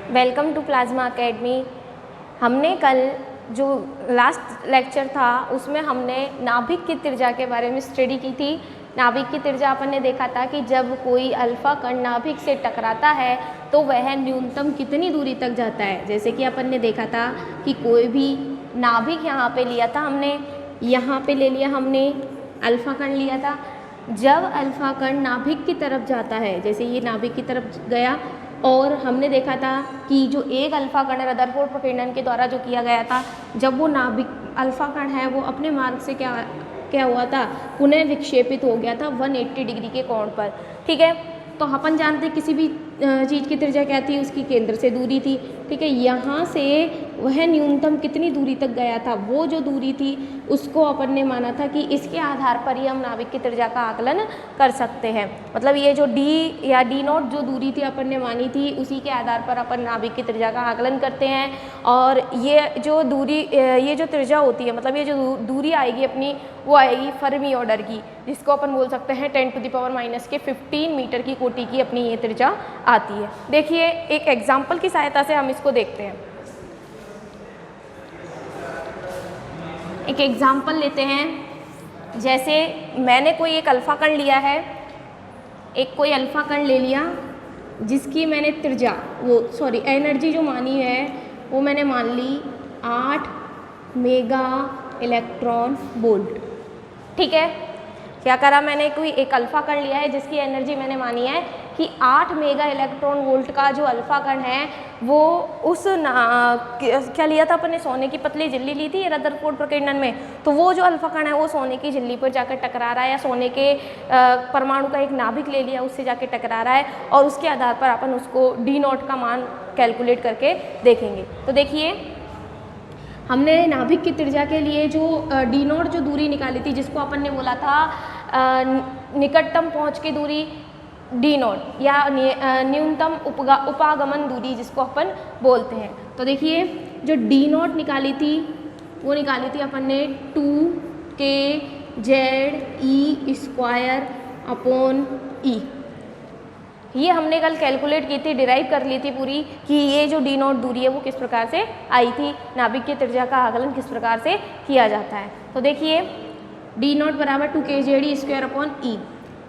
Welcome to plasma academy. हमने कल जो लास्ट लेक्चर था उसमें हमने नाभिक की त्रिज्या के बारे में स्टडी की थी। नाभिक की त्रिज्या अपन ने देखा था कि जब कोई अल्फा कण नाभिक से टकराता है तो वह न्यूनतम कितनी दूरी तक जाता है। जैसे कि अपन ने देखा था कि कोई भी नाभिक यहाँ पे लिया था हमने, यहाँ पे ले लिया हमने अल्फा कण लिया था। जब अल्फा कण नाभिक की तरफ जाता है, जैसे ये नाभिक की तरफ गया और हमने देखा था कि जो एक अल्फा कण रदरफोर्ड प्रकीर्णन के द्वारा जो किया गया था, जब वो नाभिक अल्फा कण है वो अपने मार्ग से क्या हुआ था, पुनः विक्षेपित हो गया था 180 डिग्री के कोण पर। ठीक है, तो अपन जानते हैं किसी भी चीज़ की त्रिज्या क्या थी, उसकी केंद्र से दूरी थी। ठीक है, यहाँ से वह न्यूनतम कितनी दूरी तक गया था, वो जो दूरी थी उसको अपन ने माना था कि इसके आधार पर ही हम नाभिक की त्रिज्या का आकलन कर सकते हैं। मतलब ये जो डी या डी नॉट जो दूरी थी अपन ने मानी थी, उसी के आधार पर अपन नाभिक की त्रिज्या का आकलन करते हैं। और ये जो दूरी, ये जो त्रिज्या होती है, मतलब ये जो दूरी आएगी अपनी, वो आएगी फर्मी ऑर्डर की, जिसको अपन बोल सकते हैं 10⁻⁻⁻15 मीटर की कोटि की अपनी ये त्रिज्या आती है। देखिए एक एग्जाम्पल की सहायता से हम इसको देखते हैं। एक एग्जाम्पल लेते हैं। जैसे मैंने कोई एक अल्फा कण लिया है, एक कोई अल्फा कण ले लिया जिसकी मैंने त्रिज्या एनर्जी जो मानी है वो मैंने मान ली 8 मेगा इलेक्ट्रॉन वोल्ट। ठीक है, क्या करा मैंने, कोई एक अल्फा कण लिया है जिसकी एनर्जी मैंने मानी है कि 8 मेगा इलेक्ट्रॉन वोल्ट का जो अल्फा कण है वो क्या लिया था अपन ने, सोने की पतली झिल्ली ली थी रदरफोर्ड प्रकीर्णन में। तो वो जो अल्फा कण है वो सोने की झिल्ली पर जाकर टकरा रहा है, या सोने के परमाणु का एक नाभिक ले लिया उससे जाकर टकरा रहा है, और उसके आधार पर अपन उसको डी नॉट का मान कैलकुलेट करके देखेंगे। तो देखिए हमने नाभिक की त्रिज्या के लिए जो डी नॉट जो दूरी निकाली थी, जिसको अपन ने बोला था निकटतम पहुंच की दूरी डी नॉट, या न्यूनतम उपागमन दूरी जिसको अपन बोलते हैं। तो देखिए जो डी नॉट निकाली थी वो निकाली थी अपन ने 2kZe²/E। ये हमने कल कैलकुलेट की थी, डिराइव कर ली थी पूरी, कि ये जो डी नॉट दूरी है वो किस प्रकार से आई थी, नाभिक की त्रिज्या का आकलन किस प्रकार से किया जाता है। तो देखिए डी नॉट बराबर 2kZe²/E।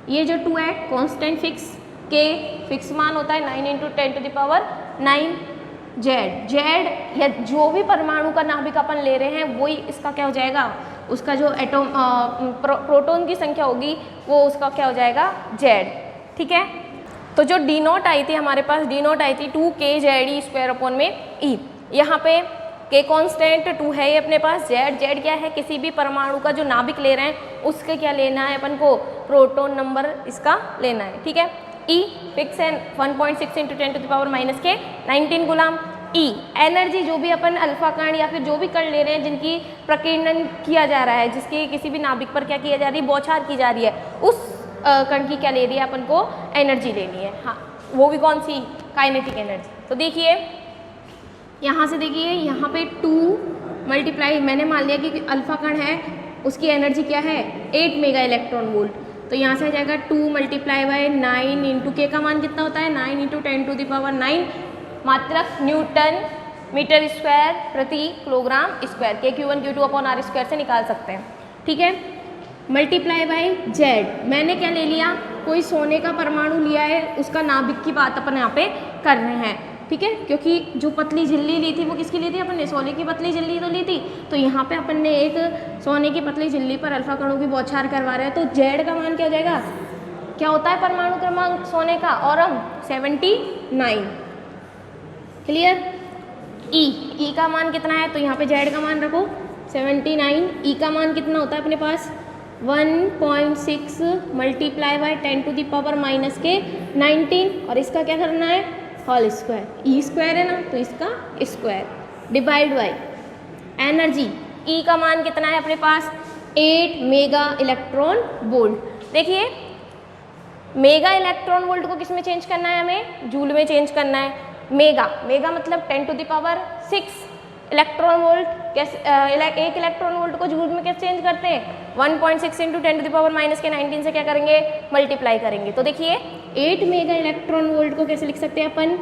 ये जो 2 है कांस्टेंट फिक्स, के फिक्स मान होता है 9 × 10⁹ जेड या जो भी परमाणु का नाभिक अपन ले रहे हैं वही इसका क्या हो जाएगा, उसका जो एटॉम प्रोटॉन की संख्या होगी वो उसका क्या हो जाएगा, जेड। ठीक है, तो जो डी नॉट आई थी हमारे पास, डी नॉट आई थी 2kZe²/E। यहाँ पे के कांस्टेंट 2 है ये अपने पास, जेड क्या है, किसी भी परमाणु का जो नाभिक ले रहे हैं उसके क्या लेना है अपन को, प्रोटॉन नंबर इसका लेना है। ठीक है, ई फिक्स है 1.6 × 10⁻⁻19 गुलाम। ई एनर्जी, जो भी अपन अल्फा कण या फिर जो भी कण ले रहे हैं जिनकी प्रकीर्णन किया जा रहा है, जिसकी किसी भी नाभिक पर क्या किया जा रही है, बौछार की जा रही है, उस कण की क्या ले रही है अपन को, एनर्जी लेनी है। हाँ, वो भी कौन सी, काइनेटिक एनर्जी। तो देखिए यहाँ से देखिए, यहाँ पे 2 मल्टीप्लाई मैंने मान लिया कि अल्फा कण है उसकी एनर्जी क्या है 8 मेगा इलेक्ट्रॉन वोल्ट। तो यहाँ से आ जाएगा 2 × 9 × के का मान कितना होता है, 9 × 10⁹ मात्रक न्यूटन मीटर स्क्वायर प्रति किलोग्राम स्क्वायर, के Q1 Q2/R² से निकाल सकते हैं। ठीक है, मल्टीप्लाई बाय जेड, मैंने क्या ले लिया, कोई सोने का परमाणु लिया है, उसका नाभिक की बात अपन यहाँ पे कर रहे हैं। ठीक है, क्योंकि जो पतली झिल्ली ली थी वो किसकी ली थी अपन ने, सोने की पतली झिल्ली तो ली थी। तो यहाँ पे अपन ने एक सोने की पतली झिल्ली पर अल्फा कणों की बौछार करवा रहे हैं, तो जेड का मान क्या हो जाएगा, क्या होता है परमाणु क्रमांक सोने का, औरम 79। क्लियर, ई का मान कितना है, तो यहाँ पे जेड का मान रखो 79। ई का मान कितना होता है अपने पास 1.6 × 10⁻⁻19, और इसका क्या करना है, होल स्क्वायर, ई स्क्वायर है ना, तो इसका स्क्वायर डिवाइड बाय एनर्जी। ई का मान कितना है अपने पास 8 मेगा इलेक्ट्रॉन वोल्ट। देखिए मेगा इलेक्ट्रॉन वोल्ट को किस में चेंज करना है, हमें जूल में चेंज करना है। मेगा मतलब 10⁻6 इलेक्ट्रॉन वोल्ट। कैसे एक इलेक्ट्रॉन वोल्ट को जूल में कैसे चेंज करते हैं, 1.6 × 10⁻⁻19 से क्या करेंगे, मल्टीप्लाई करेंगे। तो देखिए 8 मेगा इलेक्ट्रॉन वोल्ट को कैसे लिख सकते हैं अपन,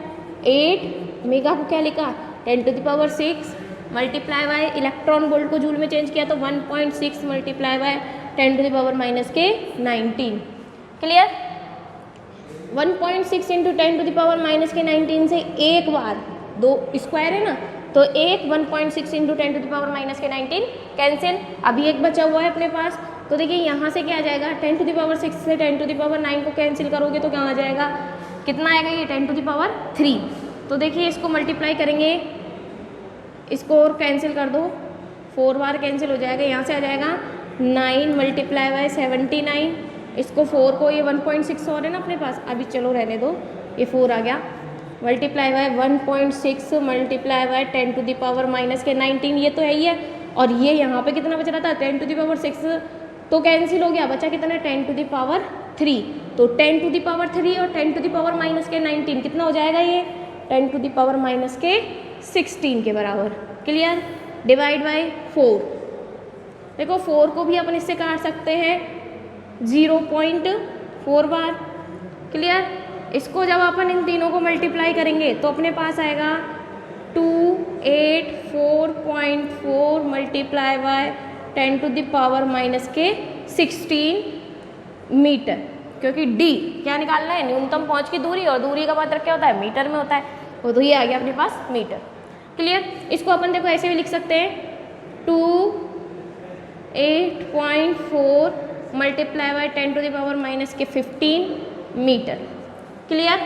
8 मेगा को क्या लिखा 10⁻6 मल्टीप्लाई बाय इलेक्ट्रॉन वोल्ट को जूल में चेंज किया तो 1.6 मल्टीप्लाई बाय 10⁻⁻19। क्लियर? 1.6 इंटू 10⁻⁻19 से एक बार, दो स्क्वायर है ना, तो एक 1.6 इंटू 10⁻⁻19 कैंसिल। अभी एक बचा हुआ है अपने पास, तो देखिए यहाँ से क्या आ जाएगा 10⁻6 से 10⁻9 को कैंसिल करोगे तो क्या आ जाएगा, कितना आएगा ये 10⁻3। तो देखिए इसको मल्टीप्लाई करेंगे, इसको और कैंसिल कर दो, 4 बार कैंसिल हो जाएगा, यहाँ से आ जाएगा 9 मल्टीप्लाई बाय 79, इसको 4 को ये 1.6 और है ना अपने पास, अभी चलो रहने दो, ये 4 आ गया, मल्टीप्लाई बाय 1.6 मल्टीप्लाई बाय 10⁻⁻19, ये तो है ही है। और ये यहाँ पे कितना बच रहा था 10⁻6 तो कैंसिल हो गया, बचा कितना 10⁻3। तो 10⁻3 और 10⁻⁻19 कितना हो जाएगा ये 10⁻⁻16 के बराबर। क्लियर? डिवाइड बाय 4, देखो 4 को भी अपन इससे काट सकते हैं 0.4 बार। क्लियर? इसको जब अपन इन तीनों को मल्टीप्लाई करेंगे तो अपने पास आएगा 284.4 मल्टीप्लाई बाय 10⁻⁻16 मीटर, क्योंकि d क्या निकालना है, न्यूनतम पहुंच की दूरी, और दूरी का मात्रक क्या होता है, मीटर में होता है, वो तो ये आ गया अपने पास मीटर। क्लियर? इसको अपन देखो ऐसे भी लिख सकते हैं 284 multiply by 10⁻⁻15 metre. Clear?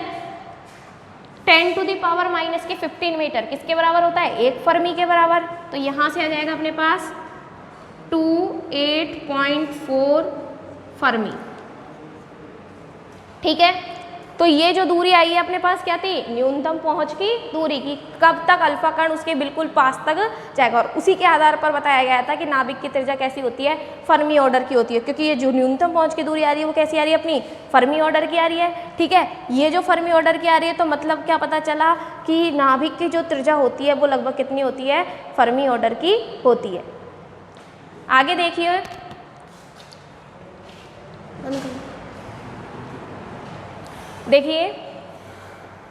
10⁻⁻15 metre किसके बराबर होता है, 1 फर्मी के बराबर। तो यहाँ से आ जाएगा अपने पास 28.4 फर्मी। ठीक है, तो ये जो दूरी आई है अपने पास क्या थी, न्यूनतम पहुंच की दूरी की, कब तक अल्फा कण उसके बिल्कुल पास तक जाएगा, और उसी के आधार पर बताया गया था कि नाभिक की त्रिज्या कैसी होती है, फर्मी ऑर्डर की होती है, क्योंकि ये जो न्यूनतम पहुंच की दूरी आ रही है वो कैसी आ रही है, अपनी फर्मी ऑर्डर की आ रही है। ठीक है, ये जो फर्मी ऑर्डर की आ रही है तो मतलब क्या पता चला कि नाभिक की जो त्रिज्या होती है वो लगभग कितनी होती है, फर्मी ऑर्डर की होती है। आगे देखिए,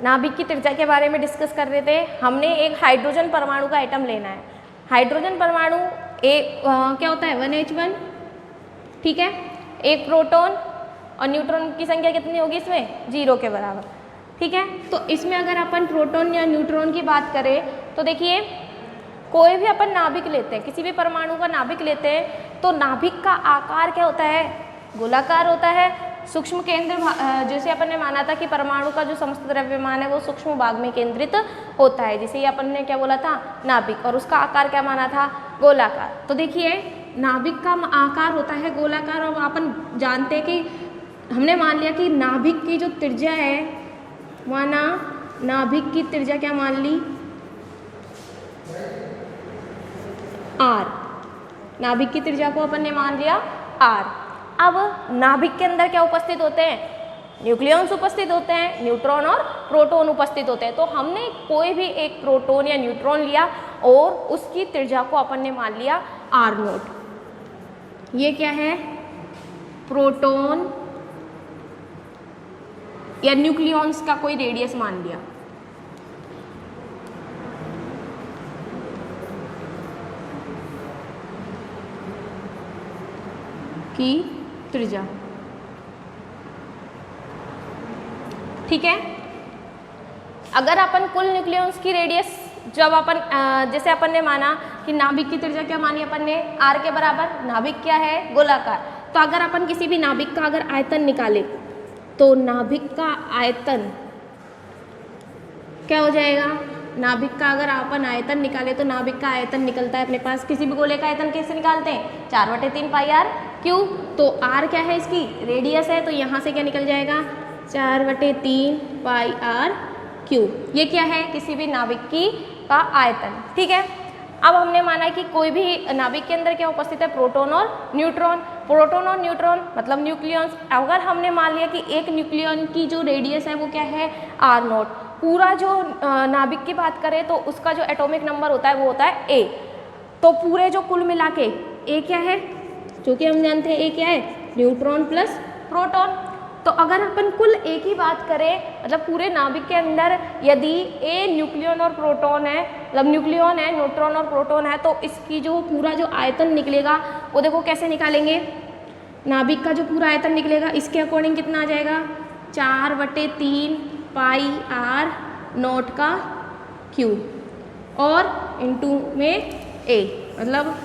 नाभिक की त्रिज्या के बारे में डिस्कस कर रहे थे। हमने एक हाइड्रोजन परमाणु का एटम लेना है। हाइड्रोजन परमाणु एक क्या होता है 1H1, ठीक है, एक प्रोटॉन, और न्यूट्रॉन की संख्या कितनी होगी इसमें, 0 के बराबर। ठीक है, तो इसमें अगर अपन प्रोटॉन या न्यूट्रॉन की बात करें तो देखिए कोई भी अपन नाभिक लेते हैं, किसी भी परमाणु का नाभिक लेते हैं तो नाभिक का आकार क्या होता है, गोलाकार होता है। सूक्ष्म केंद्र जैसे अपन ने माना था कि परमाणु का जो समस्त द्रव्यमान है वो सूक्ष्म भाग में केंद्रित होता है, जिसे अपन ने क्या बोला था, नाभिक, और उसका आकार क्या माना था, गोलाकार। तो देखिए नाभिक का आकार होता है गोलाकार, और अपन जानते हैं कि हमने मान लिया कि नाभिक की जो त्रिज्या है, माना नाभिक की त्रिज्या क्या मान ली, r, नाभिक की त्रिज्या को अपन ने मान लिया r। अब नाभिक के अंदर क्या उपस्थित होते हैं, न्यूक्लियॉन्स उपस्थित होते हैं, न्यूट्रॉन और प्रोटॉन उपस्थित होते हैं। तो हमने कोई भी एक प्रोटॉन या न्यूट्रॉन लिया और उसकी त्रिज्या को अपन ने मान लिया r0। ये क्या है, प्रोटॉन या न्यूक्लियॉन्स का कोई रेडियस मान लिया। की त्रिज्या, ठीक है। अगर अपन कुल न्यूक्लियॉन्स की रेडियस, जब अपन जैसे अपन ने माना कि नाभिक की त्रिज्या क्या मानी अपन ने, r के बराबर, नाभिक क्या है, गोलाकार। तो अगर अपन किसी भी नाभिक का अगर आयतन निकाले तो नाभिक का आयतन क्या हो जाएगा, नाभिक का अगर अपन आयतन निकाले तो नाभिक का आयतन निकलता है अपने पास, किसी भी गोले का आयतन कैसे निकालते हैं, 4/3 पाई r क्यूब। तो r क्या है, इसकी रेडियस है, तो यहाँ से क्या निकल जाएगा, 4/3 पाई r क्यूब। ये क्या है, किसी भी नाभिक की का आयतन। ठीक है, अब हमने माना कि कोई भी नाभिक के अंदर क्या उपस्थित है, प्रोटॉन और न्यूट्रॉन। प्रोटॉन और न्यूट्रॉन मतलब न्यूक्लियॉन्स। अगर हमने मान लिया कि एक न्यूक्लियॉन की जो रेडियस है वो क्या है, r0। पूरा जो नाभिक की बात करें तो उसका जो एटॉमिक नंबर होता है वो होता है a। तो पूरे जो कुल मिला के a क्या है, जो कि हम जानते हैं a क्या है, न्यूट्रॉन प्लस प्रोटॉन। तो अगर अपन कुल एक ही बात करें, मतलब पूरे नाभिक के अंदर यदि ए न्यूक्लियन और प्रोटॉन है, मतलब न्यूक्लियन है, न्यूट्रॉन और प्रोटॉन है, तो इसकी जो पूरा जो आयतन निकलेगा वो देखो कैसे निकालेंगे। नाभिक का जो पूरा आयतन निकलेगा इसके अकॉर्डिंग कितना आ जाएगा, 4/3 पाई आर नॉट का क्यूब और इनटू में ए, मतलब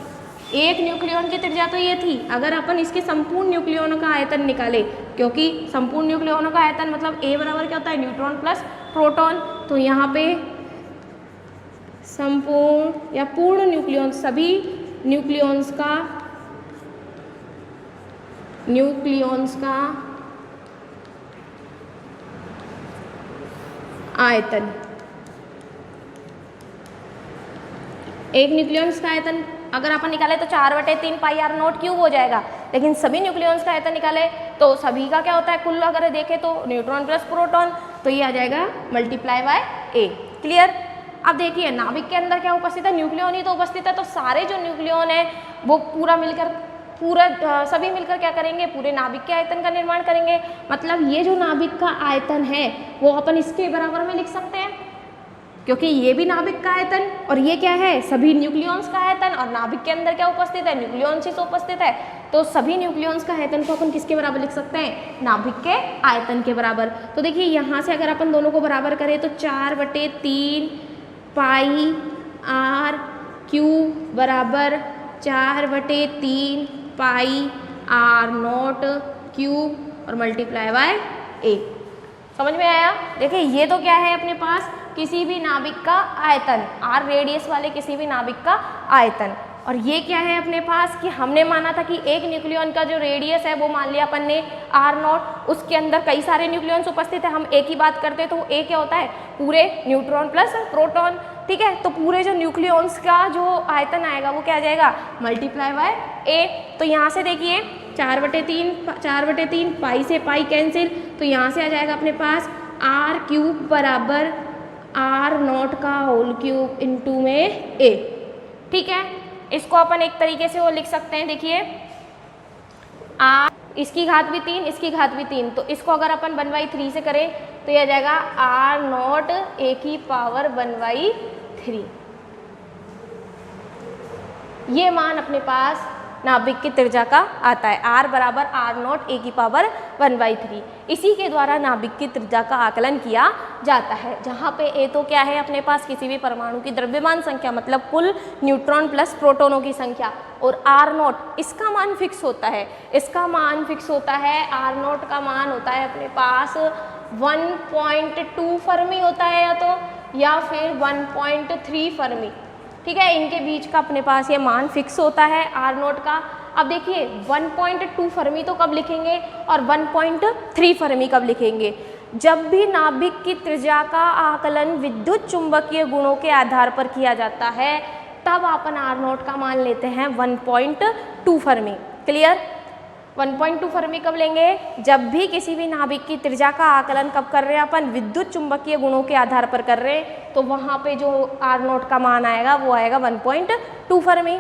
एक न्यूक्लियन की त्रिज्या तो ये थी। अगर अपन इसके संपूर्ण न्यूक्लियनों का आयतन निकाले, क्योंकि संपूर्ण न्यूक्लियनों का आयतन मतलब ए बराबर क्या होता है, न्यूट्रॉन प्लस प्रोटॉन, तो यहाँ पे संपूर्ण या पूर्ण न्यूक्लियन, सभी न्यूक्लियंस का आयतन, एक न्यूक्लियंस का आयतन अगर अपन निकाले तो 4/3 पाई आर नॉट क्यूब हो जाएगा, लेकिन सभी न्यूक्लियंस का आयतन निकाले तो सभी का क्या होता है, कुल अगर देखें तो न्यूट्रॉन प्लस प्रोटॉन, तो ये आ जाएगा मल्टीप्लाई बाय ए। क्लियर। अब देखिए नाभिक के अंदर क्या उपस्थित है, न्यूक्लियन ही तो उपस्थित है, तो सारे जो न्यूक्लियन है वो सभी मिलकर क्या करेंगे, पूरे नाभिक के आयतन का निर्माण करेंगे। मतलब ये जो नाभिक का आयतन है वो अपन इसके बराबर में लिख सकते हैं, क्योंकि ये भी नाभिक का आयतन और ये क्या है, सभी न्यूक्लियंस का आयतन, और नाभिक के अंदर क्या उपस्थित है, न्यूक्लियंस ही उपस्थित है, तो सभी न्यूक्लियंस का आयतन को अपन किसके बराबर लिख सकते हैं, नाभिक के आयतन के बराबर। तो देखिए यहाँ से अगर अपन दोनों को बराबर करें तो 4/3 पाई आर क्यूब बराबर 4/3 पाई आर नॉट क्यूब और मल्टीप्लाई बाय ए। समझ में आया। देखिए ये तो क्या है अपने पास, किसी भी नाभिक का आयतन, आर रेडियस वाले किसी भी नाभिक का आयतन, और ये क्या है अपने पास कि हमने माना था कि एक न्यूक्लियन का जो रेडियस है वो मान लिया अपन ने आर नॉट, उसके अंदर कई सारे न्यूक्लियंस उपस्थित है, हम एक ही बात करते हैं तो ए क्या होता है, पूरे न्यूट्रॉन प्लस प्रोटॉन। ठीक है, तो पूरे जो न्यूक्लियंस का जो आयतन आएगा वो क्या आ जाएगा, मल्टीप्लाई बाय ए। तो यहाँ से देखिए 4/3 पाई से पाई कैंसिल, तो यहाँ से आ जाएगा अपने पास आर क्यूब बराबर आर नॉट का होल क्यूब इंटू में ए। ठीक है, इसको अपन एक तरीके से वो लिख सकते हैं, देखिए आर, इसकी घात भी 3, इसकी घात भी 3, तो इसको अगर अपन 1/3 से करें तो यह आ जाएगा आर नॉट ए की पावर 1/3। ये मान अपने पास नाभिक की त्रिज्या का आता है, r बराबर आर नॉट ए की पावर 1/3। इसी के द्वारा नाभिक की त्रिज्या का आकलन किया जाता है, जहाँ पे ए तो क्या है अपने पास किसी भी परमाणु की द्रव्यमान संख्या, मतलब कुल न्यूट्रॉन प्लस प्रोटॉनों की संख्या, और आर नॉट इसका मान फिक्स होता है, इसका मान फिक्स होता है, आर नॉट का मान होता है अपने पास 1.2 फर्मी होता है या फिर 1.3 फर्मी। ठीक है, इनके बीच का अपने पास ये मान फिक्स होता है आर नोट का। अब देखिए 1.2 फर्मी तो कब लिखेंगे और 1.3 फर्मी कब लिखेंगे, जब भी नाभिक की त्रिज्या का आकलन विद्युत चुंबकीय गुणों के आधार पर किया जाता है, तब अपन आर नोट का मान लेते हैं 1.2 फर्मी। क्लियर। 1.2 फर्मी कब लेंगे, जब भी किसी भी नाभिक की त्रिज्या का आकलन कब कर रहे हैं अपन, विद्युत चुंबकीय गुणों के आधार पर कर रहे हैं, तो वहाँ पे जो आर नोट का मान आएगा वो आएगा 1.2 फर्मी।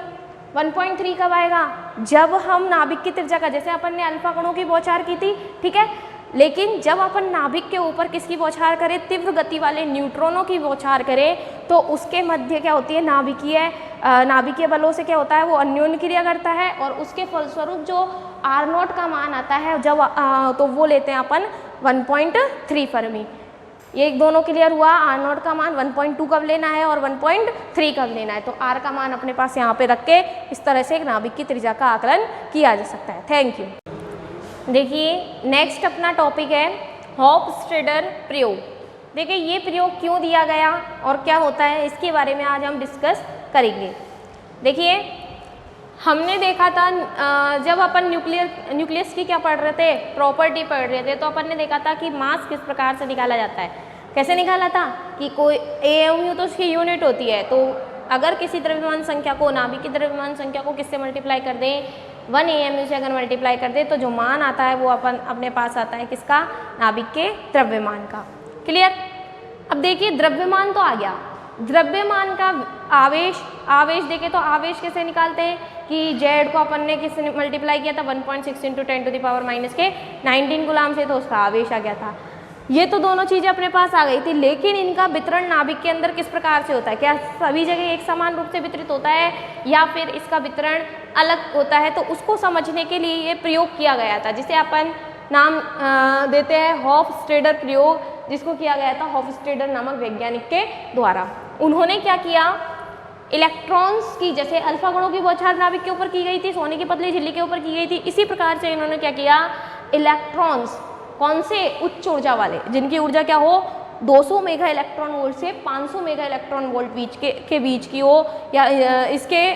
1.3 कब आएगा, जब हम नाभिक की त्रिज्या का, जैसे अपन ने अल्फा कणों की बौछार की थी, ठीक है, लेकिन जब अपन नाभिक के ऊपर किसकी बौछार करें, तीव्र गति वाले न्यूट्रॉनों की बौछार करें, तो उसके मध्य क्या होती है, नाभिकीय बलों से क्या होता है, वो अन्योन्य क्रिया करता है, और उसके फलस्वरूप जो आर नोट का मान आता है जब तो वो लेते हैं अपन 1.3 फर्मी। ये दोनों क्लियर हुआ, आर नोट का मान 1.2 कब लेना है और 1.3 कब लेना है। तो आर का मान अपने पास यहाँ पे रख के इस तरह से एक नाभिक की त्रिज्या का आकलन किया जा सकता है। Thank you. देखिए नेक्स्ट अपना टॉपिक है हॉफस्टेडर प्रयोग। देखिए ये प्रयोग क्यों दिया गया और क्या होता है, इसके बारे में आज हम डिस्कस करेंगे। देखिए हमने देखा था जब अपन न्यूक्लियस की क्या पढ़ रहे थे, प्रॉपर्टी पढ़ रहे थे, तो अपन ने देखा था कि मास किस प्रकार से निकाला जाता है। कैसे निकाला था कि कोई AMU तो उसकी यूनिट होती है, तो अगर किसी द्रव्यमान संख्या को, नाभिक की द्रव्यमान संख्या को किससे मल्टीप्लाई कर दें, 1 AMU से अगर मल्टीप्लाई कर दें तो जो मान आता है वो अपन अपने पास आता है किसका, नाभिक के द्रव्यमान का। क्लियर। अब देखिए द्रव्यमान तो आ गया, द्रव्यमान का आवेश देखें तो आवेश कैसे निकालते हैं कि जेड को अपन ने किससे मल्टीप्लाई किया था 1.6 × 10⁻⁻⁻19 गुलाम से, तो उसका आवेश आ गया था। ये तो दोनों चीज़ें अपने पास आ गई थी, लेकिन इनका वितरण नाभिक के अंदर किस प्रकार से होता है, क्या सभी जगह एक समान रूप से वितरित होता है या फिर इसका वितरण अलग होता है, तो उसको समझने के लिए ये प्रयोग किया गया था, जिसे अपन नाम देते हैं हॉफस्टेडर प्रयोग, जिसको किया गया था हॉफस्टेडर नामक वैज्ञानिक के द्वारा। उन्होंने क्या किया, इलेक्ट्रॉन्स की जैसे अल्फा कणों की बौछार नाभिक के ऊपर की गई थी, सोने की पतली झिल्ली के ऊपर की गई थी, इसी प्रकार से इन्होंने क्या किया, इलेक्ट्रॉन्स कौन से उच्च ऊर्जा वाले, जिनकी ऊर्जा क्या हो 200 मेगा इलेक्ट्रॉन वोल्ट से 500 मेगा इलेक्ट्रॉन वोल्ट के बीच की हो, या इसके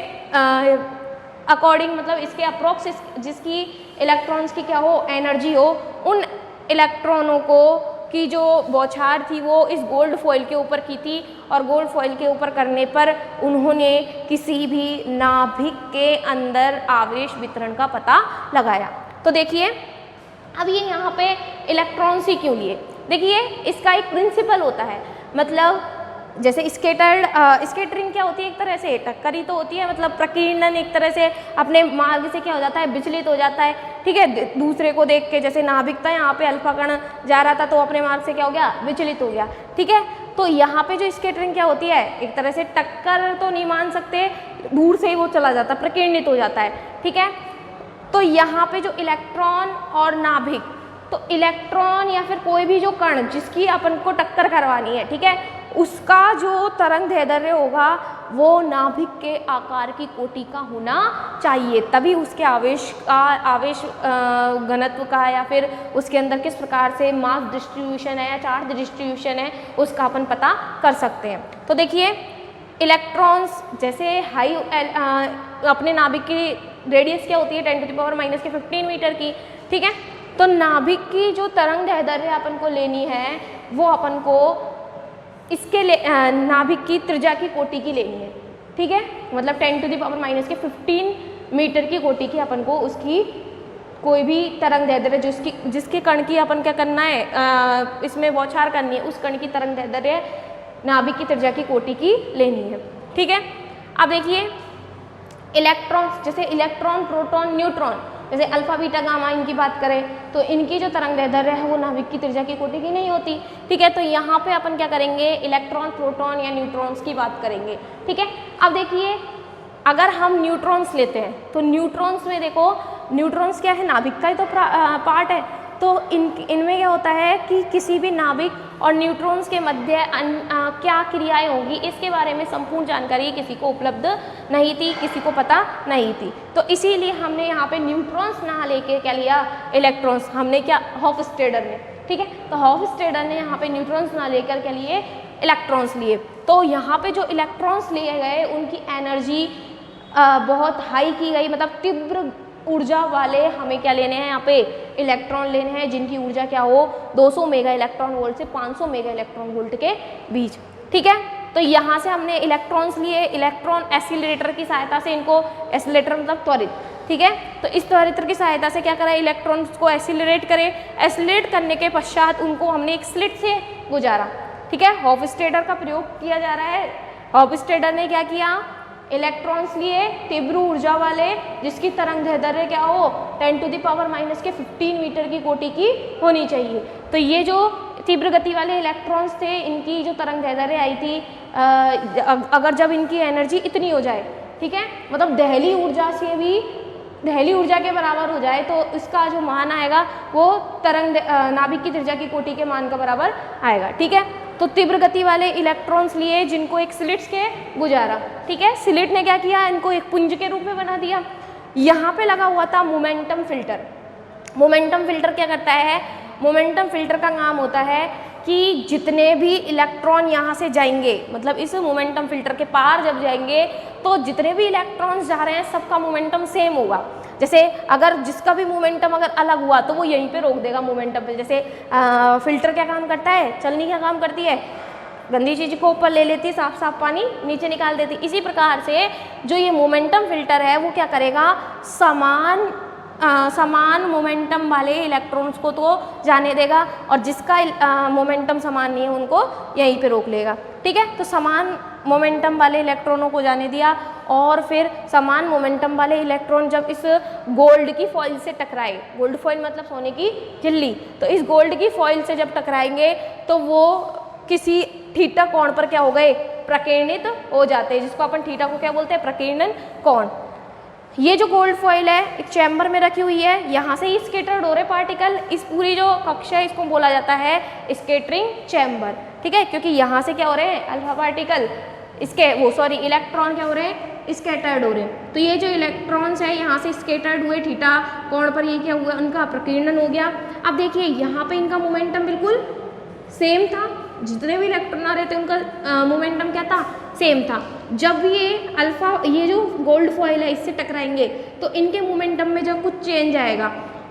अकॉर्डिंग मतलब इसके अप्रोक्स जिसकी इलेक्ट्रॉन्स की क्या हो एनर्जी हो, उन इलेक्ट्रॉनों को की जो बौछार थी वो इस गोल्ड फॉइल के ऊपर की थी, और गोल्ड फॉइल के ऊपर करने पर उन्होंने किसी भी नाभिक के अंदर आवेश वितरण का पता लगाया। तो देखिए अब ये यहाँ पे इलेक्ट्रॉन्स ही क्यों लिए, देखिए इसका एक प्रिंसिपल होता है, मतलब जैसे स्केटरिंग क्या होती है, एक तरह से टक्कर ही तो होती है, मतलब प्रकीर्णन एक तरह से अपने मार्ग से क्या हो जाता है, विचलित हो जाता है, ठीक है, दूसरे को देख के, जैसे नाभिक था यहाँ पे अल्फा कण जा रहा था तो अपने मार्ग से क्या हो गया, विचलित हो गया, ठीक है। तो यहाँ पे जो स्केटरिंग क्या होती है, एक तरह से टक्कर तो नहीं मान सकते, दूर से ही वो चला जाता है, प्रकीर्णित हो जाता है, ठीक है। तो यहाँ पे जो इलेक्ट्रॉन और नाभिक, तो इलेक्ट्रॉन या फिर कोई भी जो कण जिसकी अपन को टक्कर करवानी है, ठीक है, उसका जो तरंग दैर्ध्य होगा वो नाभिक के आकार की कोटि का होना चाहिए, तभी उसके आवेश घनत्व का या फिर उसके अंदर किस प्रकार से मास डिस्ट्रीब्यूशन है या चार्ज डिस्ट्रीब्यूशन है उसका अपन पता कर सकते हैं। तो देखिए इलेक्ट्रॉन्स जैसे हाई अपने नाभिक की रेडियस क्या होती है 10⁻⁻15 मीटर की, ठीक है। तो नाभिक की जो तरंग दैर्ध्य अपन को लेनी है वो अपन को इसके नाभिक की त्रिज्या की कोटि की लेनी है, ठीक है, मतलब 10⁻⁻15 मीटर की कोटि की अपन को उसकी कोई भी तरंग दैर्ध्य जिसके कण की अपन क्या करना है इसमें बौछार करनी है, उस कण की तरंग दैर्ध्य नाभिक की त्रिज्या की कोटि की लेनी है, ठीक है। अब देखिए इलेक्ट्रॉन्स, जैसे इलेक्ट्रॉन, प्रोटॉन, न्यूट्रॉन, जैसे अल्फा बीटा गामा इनकी बात करें तो इनकी जो तरंग दैर्ध्य है वो नाभिक की त्रिज्या की कोटि की नहीं होती, ठीक है। तो यहाँ पे अपन क्या करेंगे, इलेक्ट्रॉन, प्रोटॉन या न्यूट्रॉन्स की बात करेंगे, ठीक है। अब देखिए अगर हम न्यूट्रॉन्स लेते हैं तो न्यूट्रॉन्स में देखो, न्यूट्रॉन्स क्या है, नाभिक का ही तो पार्ट है, तो इनमें क्या होता है कि किसी भी नाभिक और न्यूट्रॉन्स के मध्य क्या क्रियाएं होंगी इसके बारे में संपूर्ण जानकारी किसी को उपलब्ध नहीं थी, किसी को पता नहीं थी। तो इसीलिए हमने यहाँ पे न्यूट्रॉन्स ना लेके क्या लिया, इलेक्ट्रॉन्स, हमने क्या हॉफस्टेडर ने, ठीक है। तो हॉफस्टेडर ने यहाँ पे न्यूट्रॉन्स ना लेकर क्या लिए, इलेक्ट्रॉन्स लिए। तो यहाँ पे जो इलेक्ट्रॉन्स लिए गए उनकी एनर्जी बहुत हाई की गई, मतलब तीव्र ऊर्जा वाले हमें क्या लेने हैं, यहाँ पे इलेक्ट्रॉन लेने हैं जिनकी ऊर्जा क्या हो 200 मेगा इलेक्ट्रॉन वोल्ट से 500 मेगा इलेक्ट्रॉन वोल्ट के बीच, ठीक है। तो यहाँ से हमने इलेक्ट्रॉन्स लिए, इलेक्ट्रॉन एक्सीलरेटर की सहायता से इनको, एक्सीलरेटर मतलब त्वरित, ठीक है। तो इस त्वरित की सहायता से क्या करा, इलेक्ट्रॉन्स को एक्सीलरेट करे, एक्सीलरेट करने के पश्चात उनको हमने एक स्लिट से गुजारा, ठीक है। हॉफस्टेडर का प्रयोग किया जा रहा है। हॉफस्टेडर ने क्या किया, इलेक्ट्रॉन्स लिए तीव्र ऊर्जा वाले जिसकी तरंग दैर्ध्य क्या हो 10⁻⁻15 मीटर की कोटि की होनी चाहिए। तो ये जो तीव्र गति वाले इलेक्ट्रॉन्स थे इनकी जो तरंग दैर्ध्य आई थी अगर जब इनकी एनर्जी इतनी हो जाए, ठीक है, मतलब दहली ऊर्जा से भी दहली ऊर्जा के बराबर हो जाए तो इसका जो मान आएगा वो तरंग नाभिक की त्रिज्या की कोटि के मान का बराबर आएगा, ठीक है। तो तीव्र गति वाले इलेक्ट्रॉन्स लिए जिनको एक स्लिट के गुजारा, ठीक है। स्लिट ने क्या किया, इनको एक पुंज के रूप में बना दिया। यहाँ पे लगा हुआ था मोमेंटम फिल्टर। मोमेंटम फिल्टर क्या करता है, मोमेंटम फिल्टर का काम होता है कि जितने भी इलेक्ट्रॉन यहाँ से जाएंगे, मतलब इस मोमेंटम फिल्टर के पार जब जाएंगे तो जितने भी इलेक्ट्रॉन्स जा रहे हैं सबका मोमेंटम सेम होगा। जैसे अगर जिसका भी मोमेंटम अगर अलग हुआ तो वो यहीं पे रोक देगा मोमेंटम पे। जैसे फिल्टर क्या काम करता है, चलनी क्या काम करती है, गंदी चीज़ को ऊपर ले लेती है, साफ साफ पानी नीचे निकाल देती। इसी प्रकार से जो ये मोमेंटम फिल्टर है वो क्या करेगा, समान समान मोमेंटम वाले इलेक्ट्रॉन्स को तो जाने देगा और जिसका मोमेंटम समान नहीं है उनको यहीं पे रोक लेगा। ठीक है, तो समान मोमेंटम वाले इलेक्ट्रॉनों को जाने दिया और फिर समान मोमेंटम वाले इलेक्ट्रॉन जब इस गोल्ड की फॉइल से टकराए, गोल्ड फॉइल मतलब सोने की झिल्ली, तो इस गोल्ड की फॉइल से जब टकराएंगे तो वो किसी थीटा कोण पर क्या हो गए, प्रकीर्णित हो जाते हैं, जिसको अपन थीटा को क्या बोलते हैं, प्रकीर्णन कोण। ये जो गोल्ड फॉइल है एक चैम्बर में रखी हुई है, यहाँ से ही स्कैटर्ड हो रहे पार्टिकल, इस पूरी जो कक्षा है इसको बोला जाता है स्कैटरिंग चैम्बर। ठीक है, क्योंकि यहाँ से क्या हो रहे हैं, अल्फा पार्टिकल इलेक्ट्रॉन क्या हो रहे हैं, स्कैटर्ड हो रहे हैं। तो ये जो इलेक्ट्रॉन्स है यहाँ से स्कैटर्ड हुए थीटा कोण पर, ये क्या हुआ, उनका प्रकीर्णन हो गया। अब देखिए यहाँ पे इनका मोमेंटम बिल्कुल सेम था, जितने भी इलेक्ट्रॉन आ रहे थे उनका मोमेंटम क्या था, सेम था। जब ये जो गोल्ड फॉइल है इससे टकराएंगे तो इनके मोमेंटम में जब कुछ चेंज आएगा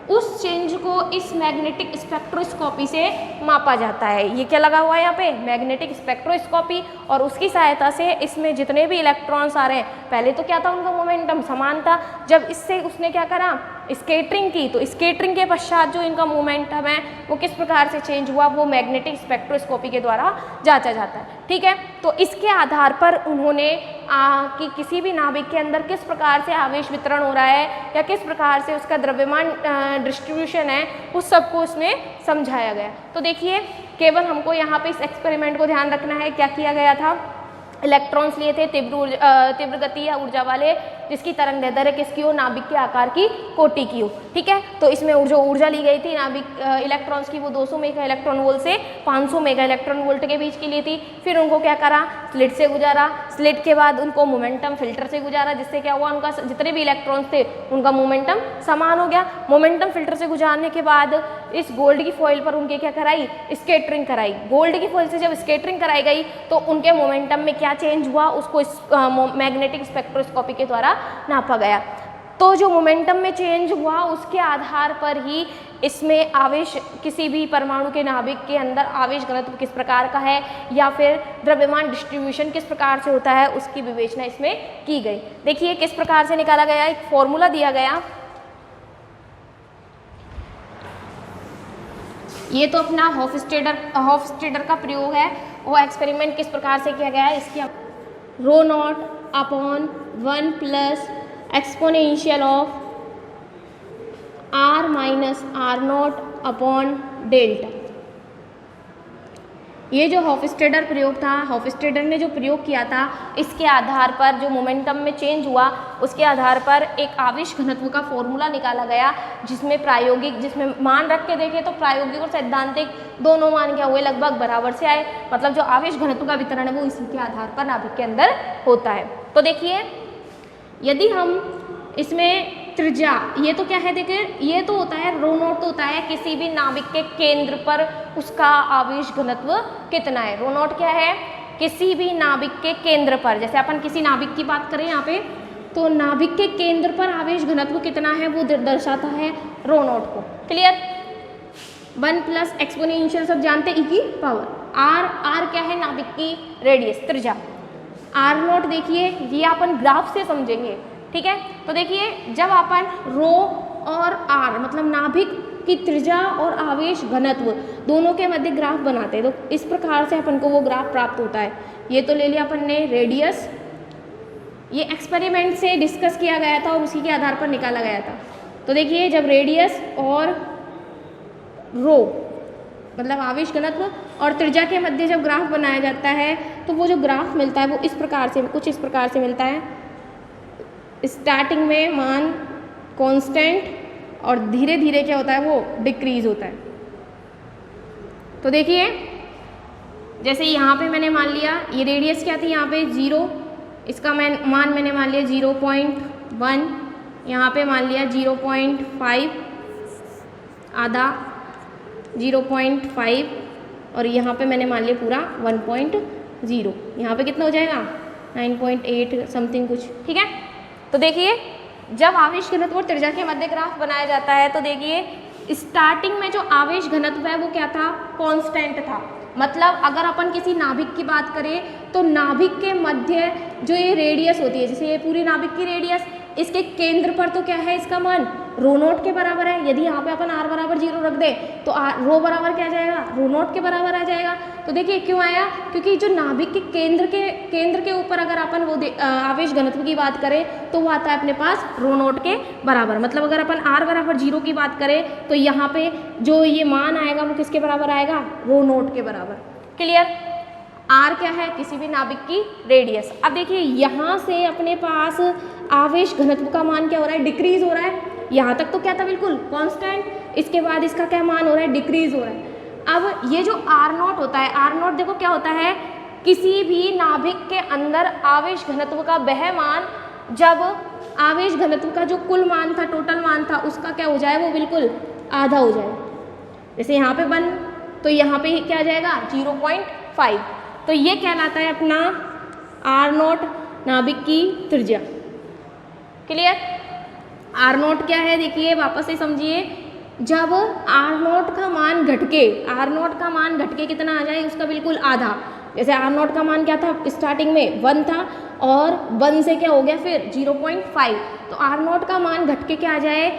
उस चेंज को इस मैग्नेटिक स्पेक्ट्रोस्कोपी से मापा जाता है। ये क्या लगा हुआ है यहाँ पे, मैग्नेटिक स्पेक्ट्रोस्कोपी, और उसकी सहायता से इसमें जितने भी इलेक्ट्रॉन्स आ रहे हैं, पहले तो क्या था, उनका मोमेंटम समान था, जब इससे उसने क्या करा, स्कैटरिंग की, तो स्कैटरिंग के पश्चात जो इनका मोमेंटम है वो किस प्रकार से चेंज हुआ, वो मैग्नेटिक स्पेक्ट्रोस्कोपी के द्वारा जांचा जाता है। ठीक है, तो इसके आधार पर उन्होंने कि किसी भी नाभिक के अंदर किस प्रकार से आवेश वितरण हो रहा है या किस प्रकार से उसका द्रव्यमान डिस्ट्रीब्यूशन है, उस सबको उसमें समझाया गया। तो देखिए केवल हमको यहाँ पे इस एक्सपेरिमेंट को ध्यान रखना है, क्या किया गया था, इलेक्ट्रॉन्स लिए थे तीव्र गति या ऊर्जा वाले, जिसकी तरंग दैर्ध्य किसकी हो, नाभिक के आकार की कोटि की हो। ठीक है, तो इसमें जो ऊर्जा ली गई थी नाभिक इलेक्ट्रॉन्स की, वो 200 मेगा इलेक्ट्रॉन वोल्ट से 500 मेगा इलेक्ट्रॉन वोल्ट के बीच की ली थी। फिर उनको क्या करा, स्लिट से गुजारा, स्लिट के बाद उनको मोमेंटम फिल्टर से गुजारा, जिससे क्या हुआ, उनका जितने भी इलेक्ट्रॉन्स थे उनका मोमेंटम समान हो गया। मोमेंटम फिल्टर से गुजारने के बाद इस गोल्ड की फॉइल पर उनके क्या कराई, स्कैटरिंग कराई। गोल्ड की फॉइल से जब स्कैटरिंग कराई गई तो उनके मोमेंटम में क्या चेंज हुआ, उसको मैग्नेटिक स्पेक्ट्रोस्कोपी के द्वारा नापा गया। तो जो मोमेंटम में चेंज हुआ उसके आधार पर ही इसमें आवेश, किसी भी परमाणु के नाभिक के अंदर आवेश घनत्व किस प्रकार का है या फिर द्रव्यमान डिस्ट्रीब्यूशन किस प्रकार से होता है, उसकी विवेचना इसमें की गई। देखिए किस प्रकार से निकाला गया, एक फॉर्मूला दिया गया। ये तो अपना हॉफस्टेडर का प्रयोग है, वो एक्सपेरिमेंट किस प्रकार से किया गया है, इसकी rho not upon 1 plus exponential of r minus r not upon delta. ये जो हॉफस्टेडर प्रयोग था, हॉफस्टेडर ने जो प्रयोग किया था, इसके आधार पर जो मोमेंटम में चेंज हुआ उसके आधार पर एक आवेश घनत्व का फॉर्मूला निकाला गया, जिसमें मान रख के देखें तो प्रायोगिक और सैद्धांतिक दोनों मान क्या हुए, लगभग बराबर से आए। मतलब जो आवेश घनत्व का वितरण है वो इसी के आधार पर नाभिक के अंदर होता है। तो देखिए यदि हम इसमें त्रिज्या, ये तो क्या है, देखिए ये तो होता है रो नॉट, तो होता है किसी भी नाभिक के केंद्र पर उसका आवेश घनत्व कितना है। रो नॉट क्या है, किसी भी नाभिक के केंद्र पर, जैसे अपन किसी नाभिक की बात करें यहाँ पे, तो नाभिक के केंद्र पर आवेश घनत्व कितना है वो दर्शाता है रो नॉट को। क्लियर, 1 प्लस एक्सपोनेंशियल सब जानते हैं, ई की पावर आर क्या है, नाभिक की रेडियस, त्रिज्या। आर नॉट देखिए ये अपन ग्राफ से समझेंगे। ठीक है, तो देखिए जब अपन रो और आर मतलब नाभिक की त्रिज्या और आवेश घनत्व दोनों के मध्य ग्राफ बनाते हैं, तो इस प्रकार से अपन को वो ग्राफ प्राप्त होता है। ये तो ले लिया अपन ने रेडियस, ये एक्सपेरिमेंट से डिस्कस किया गया था और उसी के आधार पर निकाला गया था। तो देखिए जब रेडियस और रो मतलब आवेश घनत्व और त्रिज्या के मध्य जब ग्राफ बनाया जाता है तो वो जो ग्राफ मिलता है वो इस प्रकार से, कुछ इस प्रकार से मिलता है। स्टार्टिंग में मान कांस्टेंट और धीरे धीरे क्या होता है वो डिक्रीज होता है। तो देखिए जैसे यहाँ पे मैंने मान लिया ये रेडियस क्या थी, यहाँ पे 0, इसका मान मैंने मान लिया 0.1, यहाँ पे मान लिया 0.5, आधा 0.5 और यहाँ पे मैंने मान लिया पूरा 1.0। यहाँ पे कितना हो जाएगा 9.8 समथिंग कुछ। ठीक है, तो देखिए जब आवेश घनत्व और त्रिज्या के मध्य ग्राफ बनाया जाता है तो देखिए स्टार्टिंग में जो आवेश घनत्व है वो क्या था, कांस्टेंट था। मतलब अगर अपन किसी नाभिक की बात करें तो नाभिक के मध्य जो ये रेडियस होती है, जैसे ये पूरी नाभिक की रेडियस, इसके केंद्र पर तो क्या है इसका मान रो नोट के बराबर है। यदि यहाँ पे अपन r बराबर 0 रख दे तो रो बराबर क्या आ जाएगा, रो नोट के बराबर आ जाएगा। तो देखिए क्यों आया, क्योंकि जो नाभिक के केंद्र के ऊपर अगर अपन वो आवेश घनत्व की बात करें तो वो आता है अपने पास रो नोट के बराबर। मतलब अगर अपन r बराबर 0 की बात करें तो यहाँ पे जो ये मान आएगा वो किसके बराबर आएगा, रो नोट के बराबर। क्लियर। r क्या है, किसी भी नाभिक की रेडियस। अब देखिए यहाँ से अपने पास आवेश घनत्व का मान क्या हो रहा है, डिक्रीज हो रहा है। यहाँ तक तो क्या था, बिल्कुल कांस्टेंट। इसके बाद इसका क्या मान हो रहा है, डिक्रीज हो रहा है। अब ये जो r नॉट होता है, r नॉट देखो क्या होता है, किसी भी नाभिक के अंदर आवेश घनत्व का वह मान जब आवेश घनत्व का जो कुल मान था, टोटल मान था, उसका क्या हो जाए, वो बिल्कुल आधा हो जाए। जैसे यहाँ पे 1 तो यहाँ पे क्या आ जाएगा 0.5। तो ये कहलाता है अपना r नॉट, नाभिक की त्रिज्या। क्लियर। r नॉट क्या है, देखिए वापस से समझिए, जब r नॉट का मान घटके कितना आ जाए, उसका बिल्कुल आधा। जैसे r नॉट का मान क्या था, स्टार्टिंग में 1 था और 1 से क्या हो गया फिर 0.5। तो r नॉट का मान घटके क्या आ जाए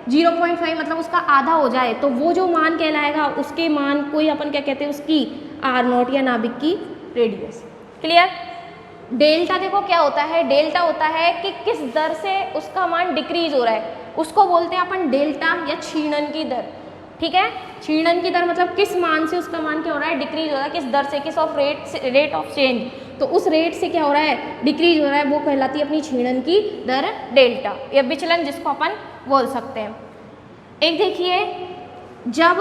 0.5, मतलब उसका आधा हो जाए, तो वो जो मान कहलाएगा उसके मान को ही अपन क्या कहते हैं, उसकी r नॉट या नाभिक की रेडियस। क्लियर। डेल्टा देखो क्या होता है, डेल्टा होता है कि किस दर से उसका मान डिक्रीज हो रहा है, उसको बोलते हैं अपन डेल्टा या क्षीणन की दर। ठीक है, क्षीणन की दर मतलब किस मान से उसका मान क्या हो रहा है, डिक्रीज हो रहा है, किस दर से, किस ऑफ रेट ऑफ चेंज। तो उस रेट से क्या हो रहा है, डिक्रीज हो रहा है, वो कहलाती है अपनी क्षीणन की दर डेल्टा या विचलन, जिसको अपन बोल सकते हैं। एक देखिए, जब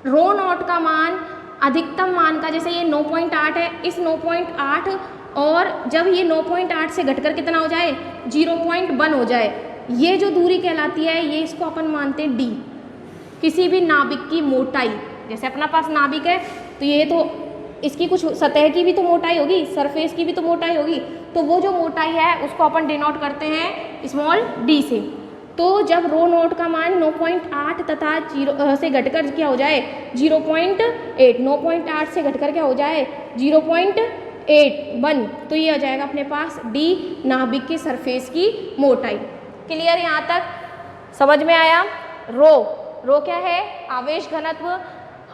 रो नॉट का मान अधिकतम मान का, जैसे ये 9.8 है, इस 9.8 और जब ये 9.8 से घटकर कितना हो जाए 0.1 हो जाए, ये जो दूरी कहलाती है, ये इसको अपन मानते हैं d। किसी भी नाभिक की मोटाई, जैसे अपना पास नाभिक है तो ये तो इसकी कुछ सतह की भी तो मोटाई होगी, सरफेस की भी तो मोटाई होगी, तो वो जो मोटाई है उसको अपन डिनोट करते हैं स्मॉल d से। तो जब रो नोट का मान 9.8 तथा 0 से घटकर क्या हो जाए 0.8, 9.8 से घटकर क्या हो जाए 0.81, तो ये आ जाएगा अपने पास d, नाभिक की सरफेस की मोटाई। क्लियर, यहाँ तक समझ में आया। रो क्या है, आवेश घनत्व।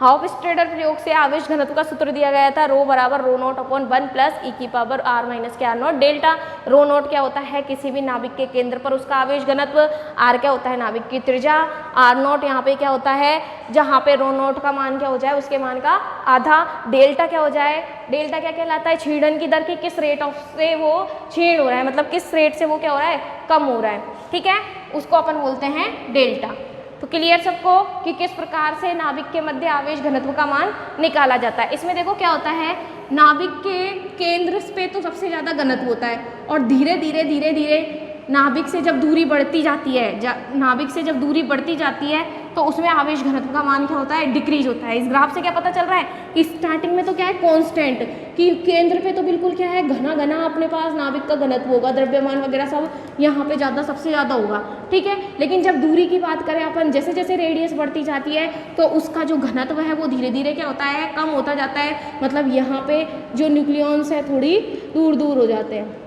हॉफस्टाडर प्रयोग से आवेश घनत्व का सूत्र दिया गया था, रो बराबर रो नोट अपॉन 1 प्लस ई की पावर r माइनस के r नोट डेल्टा। रो नोट क्या होता है, किसी भी नाभिक के केंद्र पर उसका आवेश घनत्व। r क्या होता है, नाभिक की त्रिज्या। r नोट यहाँ पे क्या होता है, जहाँ पे रो नोट का मान क्या हो जाए, उसके मान का आधा। डेल्टा क्या हो जाए, डेल्टा क्या कहलाता है, क्षीणन की दर की किस रेट ऑफ से वो क्षीण हो रहा है, मतलब किस रेट से वो क्या हो रहा है, कम हो रहा है। ठीक है, उसको अपन बोलते हैं डेल्टा। तो क्लियर सबको कि किस प्रकार से नाभिक के मध्य आवेश घनत्व का मान निकाला जाता है। इसमें देखो क्या होता है, नाभिक के केंद्र पे तो सबसे ज़्यादा घनत्व होता है और धीरे धीरे नाभिक से जब दूरी बढ़ती जाती है, नाभिक से जब दूरी बढ़ती जाती है तो उसमें आवेश घनत्व का मान क्या होता है, डिक्रीज होता है। इस ग्राफ से क्या पता चल रहा है कि स्टार्टिंग में तो क्या है कांस्टेंट, कि केंद्र पे तो बिल्कुल क्या है घना अपने पास नाभिक का घनत्व होगा, द्रव्यमान वगैरह सब यहाँ पे सबसे ज़्यादा होगा। ठीक है, लेकिन जब दूरी की बात करें अपन, जैसे जैसे रेडियस बढ़ती जाती है तो उसका जो घनत्व है वो धीरे धीरे क्या होता है, कम होता जाता है। मतलब यहाँ पे जो न्यूक्लियॉन्स है थोड़ी दूर हो जाते हैं।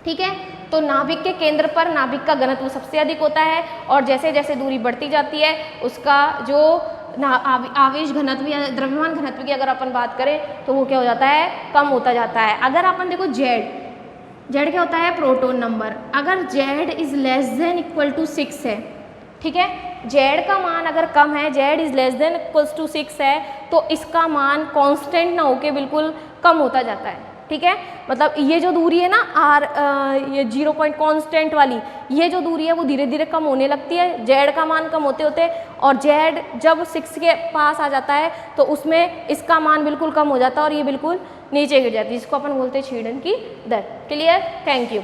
ठीक है, तो नाभिक के केंद्र पर नाभिक का घनत्व सबसे अधिक होता है और जैसे जैसे दूरी बढ़ती जाती है उसका जो आवेश घनत्व या द्रव्यमान घनत्व की अगर अपन बात करें तो वो क्या हो जाता है, कम होता जाता है। अगर अपन देखो जेड क्या होता है, प्रोटॉन नंबर। अगर Z is less than equal to 6 है, ठीक है, जेड का मान अगर कम है, Z is less than equals to 6 है, तो इसका मान कांस्टेंट ना होके बिल्कुल कम होता जाता है। ठीक है, मतलब ये जो दूरी है ना ये 0 पॉइंट कांस्टेंट वाली, ये जो दूरी है वो धीरे धीरे कम होने लगती है जेड का मान कम होते होते, और जेड जब 6 के पास आ जाता है तो उसमें इसका मान बिल्कुल कम हो जाता है और ये बिल्कुल नीचे गिर जाती है, जिसको अपन बोलते हैं क्षीणन की दर। Clear, thank you.